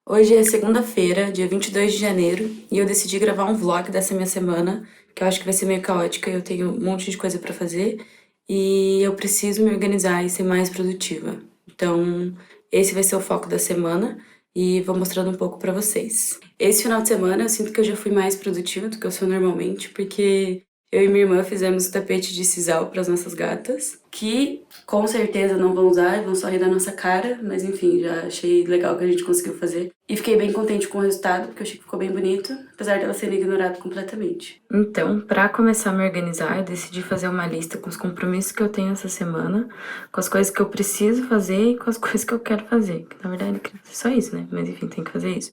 Hoje é segunda-feira, dia 22 de janeiro, e eu decidi gravar um vlog dessa minha semana, que eu acho que vai ser meio caótica, eu tenho um monte de coisa pra fazer e eu preciso me organizar e ser mais produtiva. Então, esse vai ser o foco da semana e vou mostrando um pouco pra vocês. Esse final de semana eu sinto que eu já fui mais produtiva do que eu sou normalmente, porque eu e minha irmã fizemos tapete de sisal para as nossas gatas, que com certeza não vão usar e vão só rir da nossa cara, mas enfim, já achei legal que a gente conseguiu fazer. E fiquei bem contente com o resultado, porque eu achei que ficou bem bonito, apesar dela ser ignorada completamente. Então, para começar a me organizar, eu decidi fazer uma lista com os compromissos que eu tenho essa semana, com as coisas que eu preciso fazer e com as coisas que eu quero fazer. Que, na verdade, é só isso, né? Mas enfim, tem que fazer isso.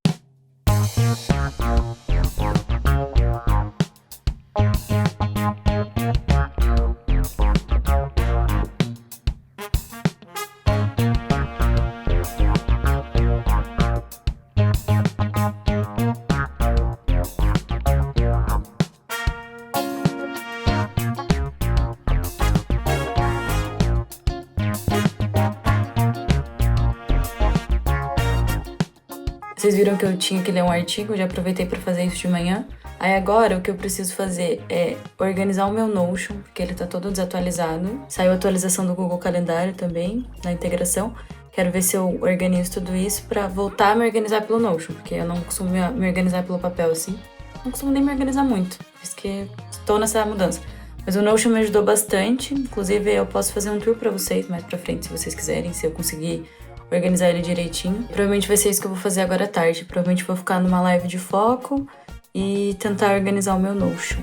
Vocês viram que eu tinha que ler um artigo, já aproveitei para fazer isso de manhã. Aí agora o que eu preciso fazer é organizar o meu Notion, porque ele tá todo desatualizado. Saiu a atualização do Google Calendário também, na integração. Quero ver se eu organizo tudo isso para voltar a me organizar pelo Notion, porque eu não costumo me organizar pelo papel assim. Não costumo nem me organizar muito, por isso que estou nessa mudança. Mas o Notion me ajudou bastante, inclusive eu posso fazer um tour para vocês mais pra frente, se vocês quiserem, se eu conseguir organizar ele direitinho. Provavelmente vai ser isso que eu vou fazer agora à tarde. Provavelmente vou ficar numa live de foco e tentar organizar o meu Notion.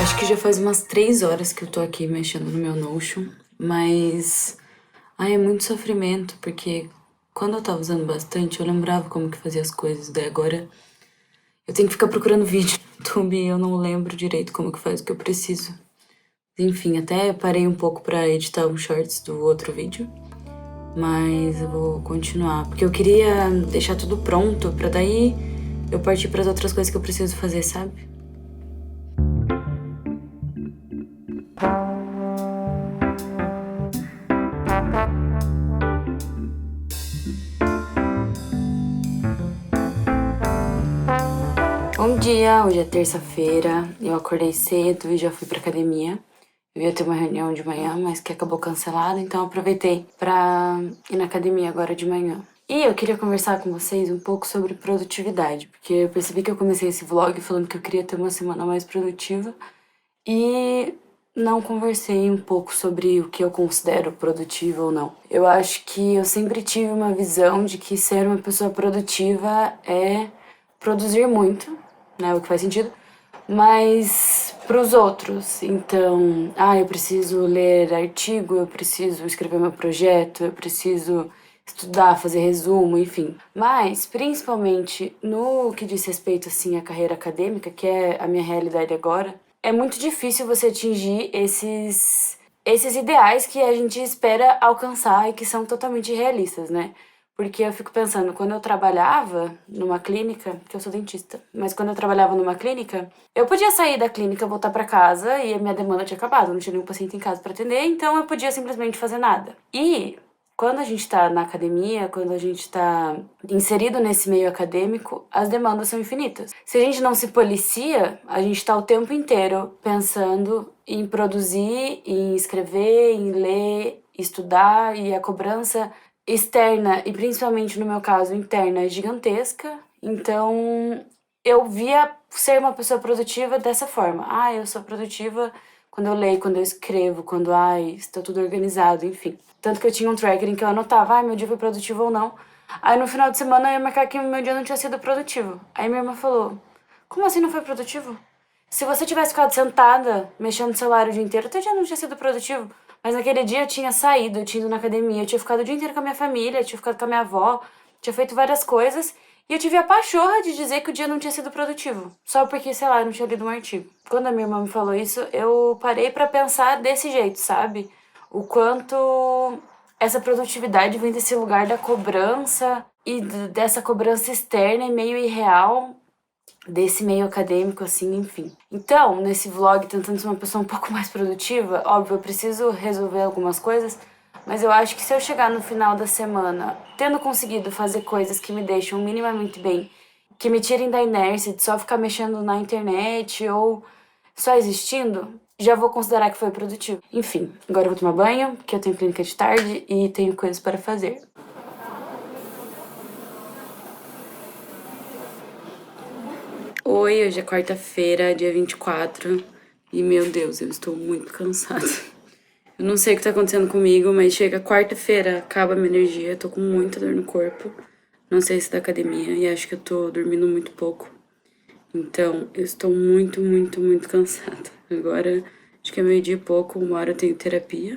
Acho que já faz umas 3 horas que eu tô aqui mexendo no meu Notion, mas... Ai, é muito sofrimento, porque quando eu tava usando bastante, eu lembrava como que fazia as coisas, daí agora eu tenho que ficar procurando vídeo no YouTube e eu não lembro direito como que faz o que eu preciso. Enfim, até parei um pouco pra editar os shorts do outro vídeo, mas eu vou continuar, porque eu queria deixar tudo pronto pra daí eu partir pras outras coisas que eu preciso fazer, sabe? Bom dia, hoje é terça-feira, eu acordei cedo e já fui pra academia. Eu ia ter uma reunião de manhã, mas que acabou cancelada, então eu aproveitei pra ir na academia agora de manhã. E eu queria conversar com vocês um pouco sobre produtividade, porque eu percebi que eu comecei esse vlog falando que eu queria ter uma semana mais produtiva e não conversei um pouco sobre o que eu considero produtivo ou não. Eu acho que eu sempre tive uma visão de que ser uma pessoa produtiva é produzir muito, né, o que faz sentido, mas para os outros. Então, eu preciso ler artigo, eu preciso escrever meu projeto, eu preciso estudar, fazer resumo, enfim. Mas, principalmente no que diz respeito, assim, à carreira acadêmica, que é a minha realidade agora, é muito difícil você atingir esses ideais que a gente espera alcançar e que são totalmente realistas, né? Porque eu fico pensando, quando eu trabalhava numa clínica, que eu sou dentista, mas quando eu trabalhava numa clínica, eu podia sair da clínica, voltar pra casa e a minha demanda tinha acabado, não tinha nenhum paciente em casa pra atender, então eu podia simplesmente fazer nada. E quando a gente tá na academia, quando a gente tá inserido nesse meio acadêmico, as demandas são infinitas. Se a gente não se policia, a gente tá o tempo inteiro pensando em produzir, em escrever, em ler, estudar, e a cobrança externa e principalmente no meu caso interna é gigantesca. Então eu via ser uma pessoa produtiva dessa forma. Eu sou produtiva quando eu leio, quando eu escrevo, quando está tudo organizado, enfim. Tanto que eu tinha um tracker em que eu anotava, meu dia foi produtivo ou não. Aí no final de semana eu ia marcar que meu dia não tinha sido produtivo. Aí minha irmã falou: como assim não foi produtivo? Se você tivesse ficado sentada, mexendo no celular o dia inteiro, teu dia não tinha sido produtivo. Mas naquele dia eu tinha saído, eu tinha ido na academia, eu tinha ficado o dia inteiro com a minha família, eu tinha ficado com a minha avó, tinha feito várias coisas. E eu tive a pachorra de dizer que o dia não tinha sido produtivo. Só porque, sei lá, eu não tinha lido um artigo. Quando a minha irmã me falou isso, eu parei pra pensar desse jeito, sabe? O quanto essa produtividade vem desse lugar da cobrança e dessa cobrança externa e meio irreal, desse meio acadêmico, assim, enfim. Então, nesse vlog, tentando ser uma pessoa um pouco mais produtiva, óbvio, eu preciso resolver algumas coisas, mas eu acho que se eu chegar no final da semana tendo conseguido fazer coisas que me deixam minimamente bem, que me tirem da inércia de só ficar mexendo na internet ou só existindo, já vou considerar que foi produtivo. Enfim, agora eu vou tomar banho, porque eu tenho clínica de tarde e tenho coisas para fazer. Oi, hoje é quarta-feira, dia 24, e meu Deus, eu estou muito cansada. Eu não sei o que tá acontecendo comigo, mas chega quarta-feira, acaba a minha energia, eu tô com muita dor no corpo. Não sei se é da academia e acho que eu tô dormindo muito pouco. Então, eu estou muito, muito, muito cansada. Agora, acho que é meio-dia e pouco, 1 hora eu tenho terapia.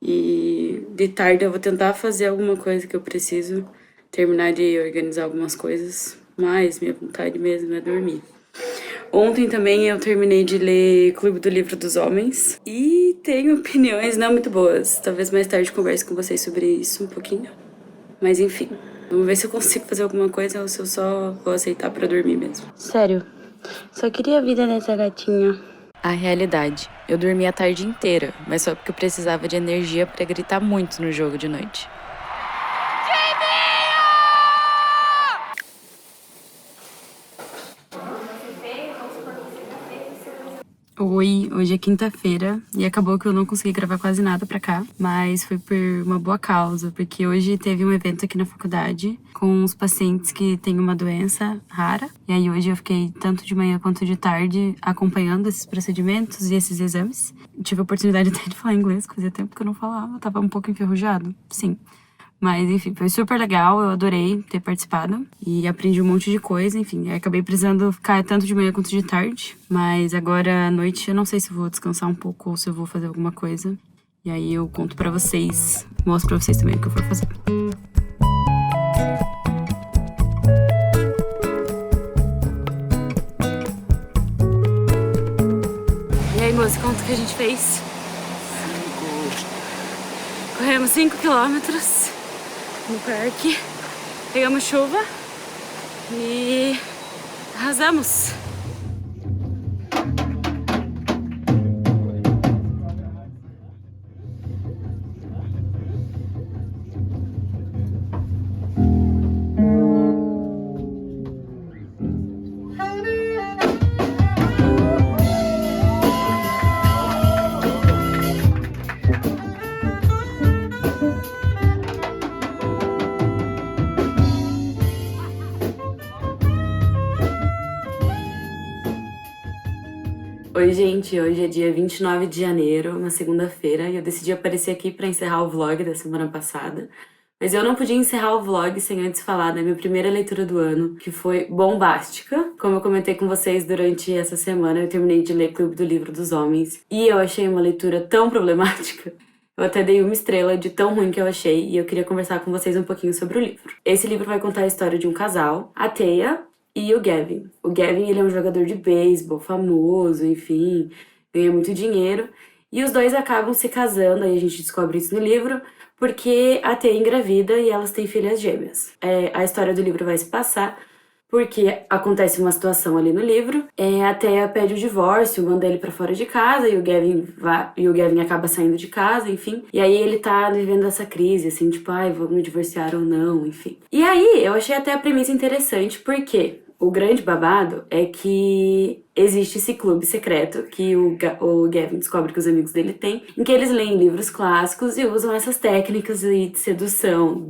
E de tarde eu vou tentar fazer alguma coisa que eu preciso, terminar de organizar algumas coisas, mas minha vontade mesmo é dormir. Ontem também eu terminei de ler Clube do Livro dos Homens e tenho opiniões não muito boas. Talvez mais tarde converse com vocês sobre isso um pouquinho. Mas enfim, vamos ver se eu consigo fazer alguma coisa ou se eu só vou aceitar pra dormir mesmo. Sério, só queria a vida dessa gatinha. A realidade, eu dormi a tarde inteira, mas só porque eu precisava de energia pra gritar muito no jogo de noite. Oi, hoje é quinta-feira e acabou que eu não consegui gravar quase nada pra cá, mas foi por uma boa causa, porque hoje teve um evento aqui na faculdade com os pacientes que têm uma doença rara, e aí hoje eu fiquei tanto de manhã quanto de tarde acompanhando esses procedimentos e esses exames. Tive a oportunidade até de falar inglês, que fazia tempo que eu não falava, tava um pouco enferrujado, sim. Mas, enfim, foi super legal, eu adorei ter participado e aprendi um monte de coisa, enfim. Acabei precisando ficar tanto de manhã quanto de tarde, mas agora à noite eu não sei se vou descansar um pouco ou se eu vou fazer alguma coisa. E aí eu conto pra vocês, mostro pra vocês também o que eu for fazer. E aí, moça, conta o que a gente fez? Corremos 5 quilômetros no parque, pegamos chuva e arrasamos. Oi, gente, hoje é dia 29 de janeiro, uma segunda-feira, e eu decidi aparecer aqui pra encerrar o vlog da semana passada. Mas eu não podia encerrar o vlog sem antes falar da minha primeira leitura do ano, que foi bombástica. Como eu comentei com vocês durante essa semana, eu terminei de ler Clube do Livro dos Homens, e eu achei uma leitura tão problemática. Eu até dei 1 estrela de tão ruim que eu achei, e eu queria conversar com vocês um pouquinho sobre o livro. Esse livro vai contar a história de um casal, a Thea e o Gavin. O Gavin, ele é um jogador de beisebol famoso, enfim, ganha muito dinheiro. E os dois acabam se casando, aí a gente descobre isso no livro, porque a Thea engravida e elas têm filhas gêmeas. A história do livro vai se passar porque acontece uma situação ali no livro, a Thea pede o divórcio, manda ele pra fora de casa e o Gavin acaba saindo de casa, enfim. E aí ele tá vivendo essa crise, assim, tipo, ai, vamos me divorciar ou não, enfim. E aí eu achei até a premissa interessante, porque o grande babado é que existe esse clube secreto que o Gavin descobre que os amigos dele têm, em que eles leem livros clássicos e usam essas técnicas aí de sedução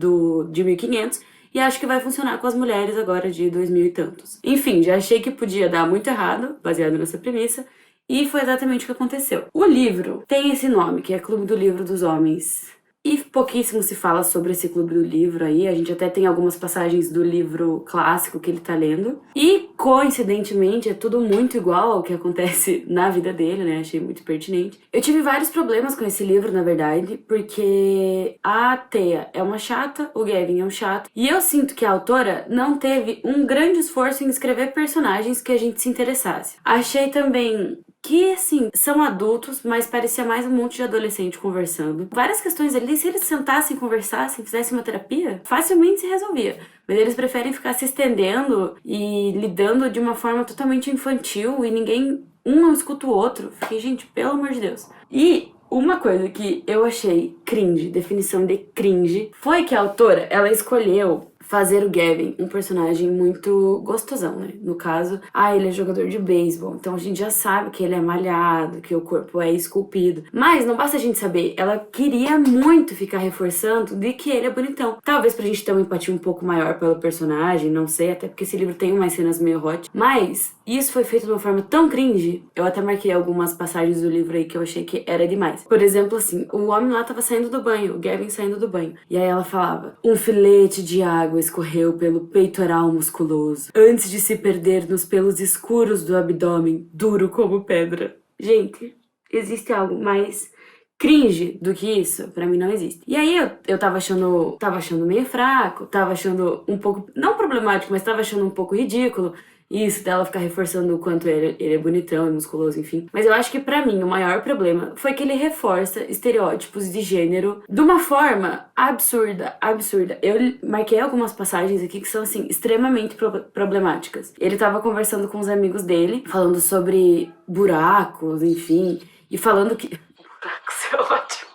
de 1500, e acho que vai funcionar com as mulheres agora de 2000 e tantos. Enfim, já achei que podia dar muito errado, baseado nessa premissa, e foi exatamente o que aconteceu. O livro tem esse nome, que é Clube do Livro dos Homens, E pouquíssimo se fala sobre esse clube do livro aí, a gente até tem algumas passagens do livro clássico que ele tá lendo. E, coincidentemente, é tudo muito igual ao que acontece na vida dele, né? Achei muito pertinente. Eu tive vários problemas com esse livro, na verdade, porque a Thea é uma chata, o Gavin é um chato, e eu sinto que a autora não teve um grande esforço em escrever personagens que a gente se interessasse. Achei também que, assim, são adultos, mas parecia mais um monte de adolescente conversando. Várias questões ali, se eles sentassem, conversassem, fizessem uma terapia, facilmente se resolvia. Mas eles preferem ficar se estendendo e lidando de uma forma totalmente infantil e ninguém, um não escuta o outro. Fiquei, gente, pelo amor de Deus. E uma coisa que eu achei cringe, definição de cringe, foi que a autora, ela escolheu fazer o Gavin um personagem muito gostosão, né? No caso, ele é jogador de beisebol, então a gente já sabe que ele é malhado, que o corpo é esculpido. Mas não basta a gente saber, ela queria muito ficar reforçando de que ele é bonitão. Talvez pra gente ter uma empatia um pouco maior pelo personagem, não sei, até porque esse livro tem umas cenas meio hot. Mas isso foi feito de uma forma tão cringe, eu até marquei algumas passagens do livro aí que eu achei que era demais. Por exemplo, assim, o homem lá tava saindo do banho, o Gavin saindo do banho. E aí ela falava, um filete de água escorreu pelo peitoral musculoso, antes de se perder nos pelos escuros do abdômen, duro como pedra. Gente, existe algo mais cringe do que isso? Pra mim não existe. E aí eu tava achando meio fraco, tava achando um pouco, não problemático, mas tava achando um pouco ridículo isso dela ficar reforçando o quanto ele é bonitão e musculoso, enfim. Mas eu acho que pra mim o maior problema foi que ele reforça estereótipos de gênero de uma forma absurda, absurda. Eu marquei algumas passagens aqui que são, assim, extremamente problemáticas. Ele tava conversando com os amigos dele, falando sobre buracos, enfim, e falando que... Buracos é ótimo.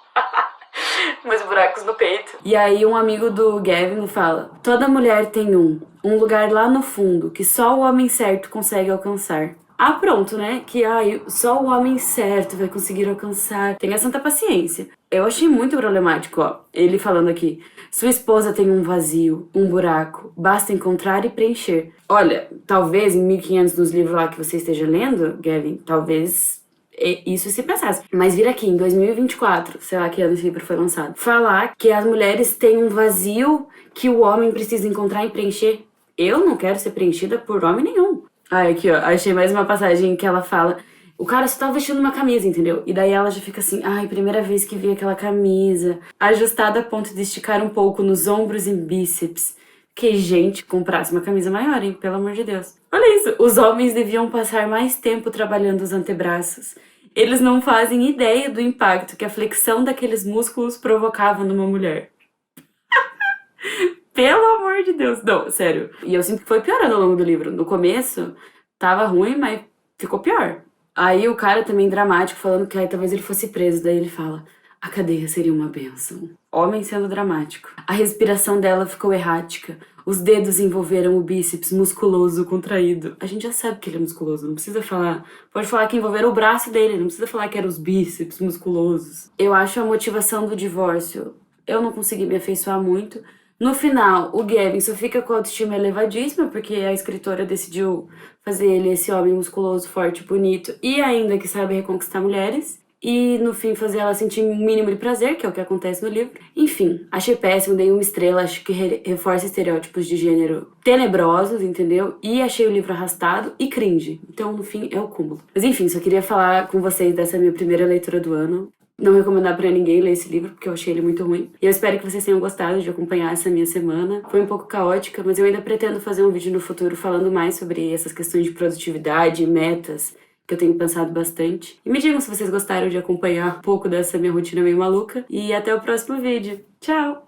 Mas buracos no peito. E aí um amigo do Gavin fala, toda mulher tem um lugar lá no fundo que só o homem certo consegue alcançar. Pronto, né? Que só o homem certo vai conseguir alcançar. Tenha santa paciência. Eu achei muito problemático, ó. Ele falando aqui, sua esposa tem um vazio, um buraco, basta encontrar e preencher. Olha, talvez em 1500 nos livros lá que você esteja lendo, Gavin, talvez... isso se pensasse. Mas vir aqui em 2024, sei lá que ano esse livro foi lançado, falar que as mulheres têm um vazio que o homem precisa encontrar e preencher. Eu não quero ser preenchida por homem nenhum. Aqui ó, achei mais uma passagem que ela fala, o cara só tava vestindo uma camisa, entendeu? E daí ela já fica assim, primeira vez que vi aquela camisa, ajustada a ponto de esticar um pouco nos ombros e bíceps. Que gente comprasse uma camisa maior, hein? Pelo amor de Deus. Olha isso, os homens deviam passar mais tempo trabalhando os antebraços. Eles não fazem ideia do impacto que a flexão daqueles músculos provocava numa mulher. Pelo amor de Deus. Não, sério. E eu sinto que foi piorando ao longo do livro. No começo, tava ruim, mas ficou pior. Aí o cara também dramático, falando que talvez ele fosse preso. Daí ele fala, a cadeia seria uma bênção. Homem sendo dramático. A respiração dela ficou errática. Os dedos envolveram o bíceps musculoso contraído. A gente já sabe que ele é musculoso, não precisa falar. Pode falar que envolveram o braço dele, não precisa falar que eram os bíceps musculosos. Eu acho a motivação do divórcio, eu não consegui me afeiçoar muito. No final, o Gavin só fica com a autoestima elevadíssima, porque a escritora decidiu fazer ele esse homem musculoso, forte, bonito e ainda que sabe reconquistar mulheres. E no fim fazer ela sentir um mínimo de prazer, que é o que acontece no livro. Enfim, achei péssimo, dei uma estrela, acho que reforça estereótipos de gênero tenebrosos, entendeu? E achei o livro arrastado e cringe. Então, no fim, é o cúmulo. Mas enfim, só queria falar com vocês dessa minha primeira leitura do ano. Não recomendar pra ninguém ler esse livro, porque eu achei ele muito ruim. E eu espero que vocês tenham gostado de acompanhar essa minha semana. Foi um pouco caótica, mas eu ainda pretendo fazer um vídeo no futuro falando mais sobre essas questões de produtividade e metas, que eu tenho pensado bastante. E me digam se vocês gostaram de acompanhar um pouco dessa minha rotina meio maluca. E até o próximo vídeo. Tchau!